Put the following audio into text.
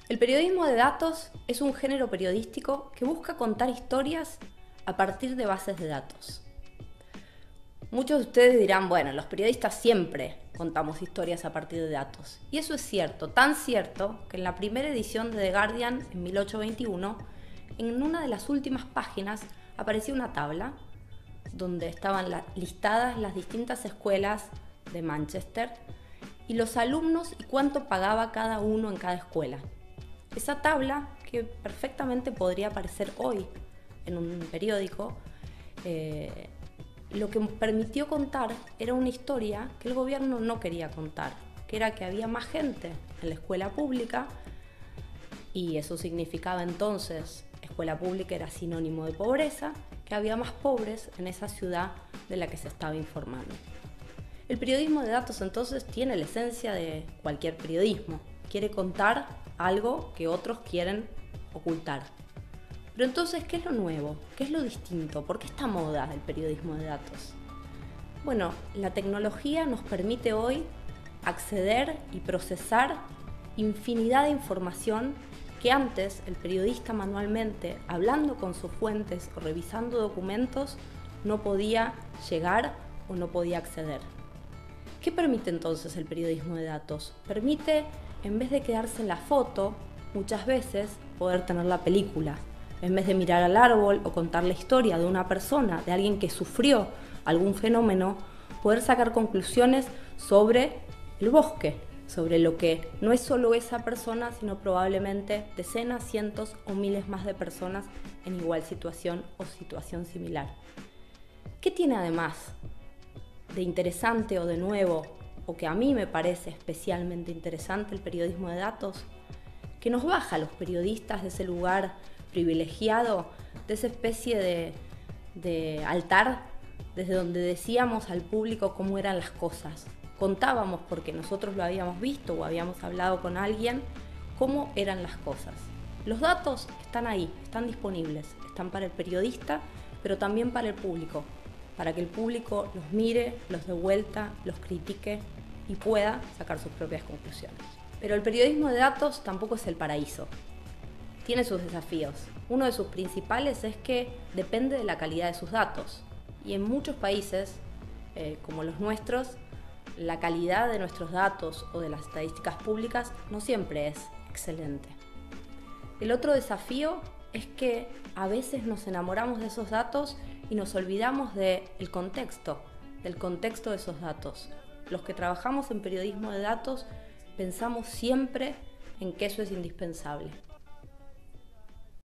El periodismo de datos es un género periodístico que busca contar historias a partir de bases de datos. Muchos de ustedes dirán, bueno, los periodistas siempre contamos historias a partir de datos. Y eso es cierto, tan cierto que en la primera edición de The Guardian, en 1821, en una de las últimas páginas aparecía una tabla donde estaban listadas las distintas escuelas de Manchester y los alumnos y cuánto pagaba cada uno en cada escuela. Esa tabla, que perfectamente podría aparecer hoy en un periódico, lo que permitió contar era una historia que el gobierno no quería contar, que era que había más gente en la escuela pública, y eso significaba entonces, escuela pública era sinónimo de pobreza, que había más pobres en esa ciudad de la que se estaba informando. El periodismo de datos entonces tiene la esencia de cualquier periodismo, quiere contar algo que otros quieren ocultar. Pero entonces, ¿qué es lo nuevo? ¿Qué es lo distinto? ¿Por qué esta moda del periodismo de datos? Bueno, la tecnología nos permite hoy acceder y procesar infinidad de información que antes el periodista manualmente, hablando con sus fuentes o revisando documentos, no podía llegar o no podía acceder. ¿Qué permite entonces el periodismo de datos? Permite, en vez de quedarse en la foto, muchas veces poder tener la película. En vez de mirar al árbol o contar la historia de una persona, de alguien que sufrió algún fenómeno, poder sacar conclusiones sobre el bosque, sobre lo que no es solo esa persona, sino probablemente decenas, cientos o miles más de personas en igual situación o situación similar. ¿Qué tiene además de interesante o de nuevo, o que a mí me parece especialmente interesante el periodismo de datos? Que nos baja a los periodistas de ese lugar privilegiado, de esa especie de altar desde donde decíamos al público cómo eran las cosas. Contábamos, porque nosotros lo habíamos visto o habíamos hablado con alguien, cómo eran las cosas. Los datos están ahí, están disponibles, están para el periodista, pero también para el público, para que el público los mire, los dé vuelta, los critique y pueda sacar sus propias conclusiones. Pero el periodismo de datos tampoco es el paraíso. Tiene sus desafíos. Uno de sus principales es que depende de la calidad de sus datos. Y en muchos países, como los nuestros, la calidad de nuestros datos o de las estadísticas públicas no siempre es excelente. El otro desafío es que a veces nos enamoramos de esos datos y nos olvidamos del contexto de esos datos. Los que trabajamos en periodismo de datos pensamos siempre en que eso es indispensable.